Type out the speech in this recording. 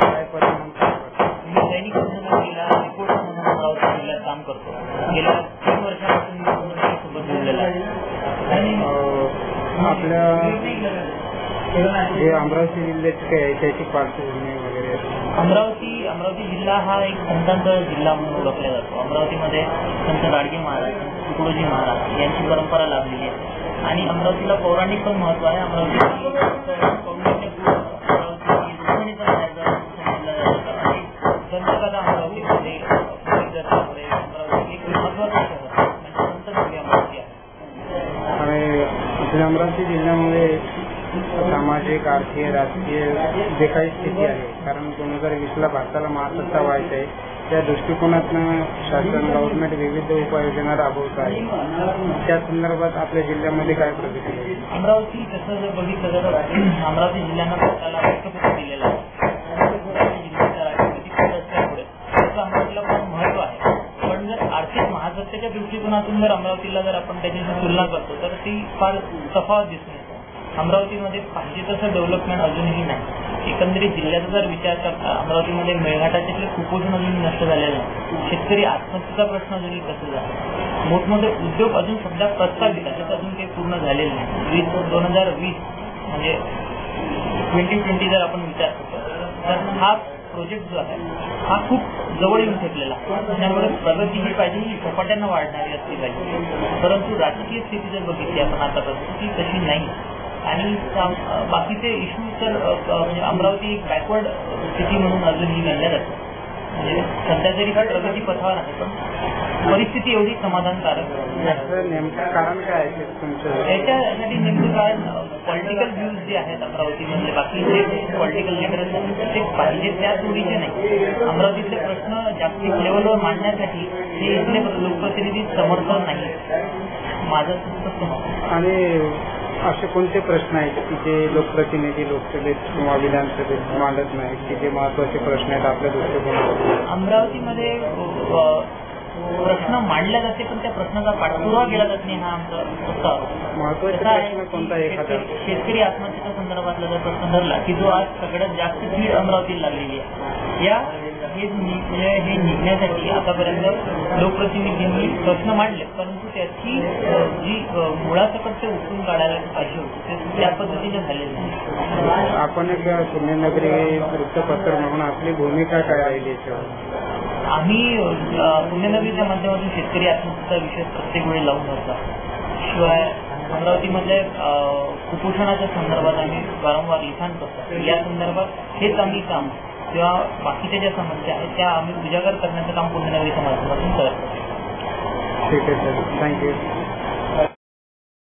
काय परिणाम मी दैनिक पुण्यनगरीला रिपोर्ट म्हणून अमरावती जिल्ह्यात काम करतो. गेल्या 3 वर्षापासून मी पुण्यनगरीसोबत जोडलेला आहे. आणि आपल्या जे अमरावती जिल्ह्याची काही ऐतिहासिक पार्श्वभूमी वगैरे अमरावती जिल्हा हा एक संतांचा जिल्हा म्हणून ओळखला जातो. अमरावतीमध्ये संत गाडगे महाराज, तुकडोजी महाराज यांची परंपरा लाभलेली आहे आणि अमरावतीला पौराणिक पण महत्व आहे. दंतकथा अमरावतीमध्ये एक महत्वाचं शहर म्हणजे संत अमरावती आहे. आणि आपल्या अमरावती जिल्ह्यामध्ये सामाजिक, आर्थिक, राजकीय जे काही स्थिती आहे, कारण 2020ला भारताला महासत्ता व्हायचं आहे, त्या दृष्टिकोनातून शासन गव्हर्नमेंट विविध उपाययोजना राबवत आहे. त्या संदर्भात आपल्या जिल्ह्यामध्ये काय प्रगती आहे? अमरावती तसं जर बघितलं तर अमरावती जिल्ह्यानं स्वतःला राष्ट्रपती दिलेला आहे. जिल्ह्याच्या राष्ट्रपती पद असल्यामुळे त्याचं अमरावतीला पण महत्व आहे. पण जर आर्थिक महासत्तेच्या दृष्टिकोनातून जर अमरावतीला जर आपण त्याच्याशी तुलना करतो तर ती फार तफावत दिसून येते. अमरावतीमध्ये पाहिजे तसं डेव्हलपमेंट अजूनही नाही. एकंदरीत जिल्ह्याचा जर विचार करता अमरावतीमध्ये मेळघाटाचे कुपोषण अजून नष्ट झालेलं नाही. शेतकरी आत्महत्येचा प्रश्न अजूनही कसं झाला. मोठमोठे उद्योग अजून सध्या प्रस्तावित आहेत, अजून काही पूर्ण झालेले नाही. 2020 म्हणजे 2020 जर आपण विचार करतो तर हा प्रोजेक्ट जो आहे हा खूप जवळ येऊन ठेपलेला आहे. त्यामुळे प्रगती ही पाहिजे ही झपाट्यानं वाढणारी असली पाहिजे. परंतु राजकीय स्थिती जर बघितली आपण आतापर्यंत ती तशी नाही. आणि बाकीचे इश्यूज तर म्हणजे अमरावती एक बॅकवर्ड सिटी म्हणून अजूनही गणल्या जाते. म्हणजे सध्या जरी प्रगती पथावर आहे पण परिस्थिती एवढी समाधानकारक. नेमकं कारण काय आहे तुमचं? याच्यासाठी नेमकं कारण पॉलिटिकल व्ह्यूज जे आहेत अमरावतीमधले बाकीचे पॉलिटिकल लिडर्स आहेत ते पाहिजे त्या जोडीचे नाही. अमरावतीतले प्रश्न जागतिक लेवलवर मांडण्यासाठी हे इथले लोकप्रतिनिधी समर्थन नाही माझं तसं. आणि असे कोणते प्रश्न आहेत की जे लोकप्रतिनिधी लोकसभेत किंवा विधानसभेत मांडत नाहीत की जे महत्वाचे प्रश्न आहेत आपल्या दृष्टिकोनातून? अमरावतीमध्ये प्रश्न मांडले जाते पण त्या प्रश्नाचा पाठपुरावा केला जात नाही हा आमचा महत्वाचा प्रश्न कोणता एखादा? शेतकरी आत्महत्येच्या संदर्भातला जर प्रश्न धरला की जो आज सगळ्यात जास्त भीड अमरावतीला लागलेली आहे. हे निघण्यासाठी आतापर्यंत लोकप्रतिनिधींनी प्रश्न मांडले परंतु त्याची जी मुळासकट ते उचलून काढायला पाहिजे होते ते त्या पद्धतीने झालेलं नाही. आपण एक पुण्यनगरी वृत्तपत्र म्हणून आपली भूमिका काय राहिली याच्यावर? आम्ही पुण्यनगरीच्या माध्यमातून शेतकरी आत्महत्येचा विषय प्रत्येक वेळी लावून होता. शिवाय अमरावतीमध्ये कुपोषणाच्या संदर्भात आम्ही वारंवार लिखाण करतो. या संदर्भात हेच आम्ही काम किंवा बाकीच्या ज्या समस्या आहेत त्या आम्ही उजागर करण्याचं काम पुण्यनगरीच्या माध्यमातून करतो. ठीक आहे सर, थँक्यू.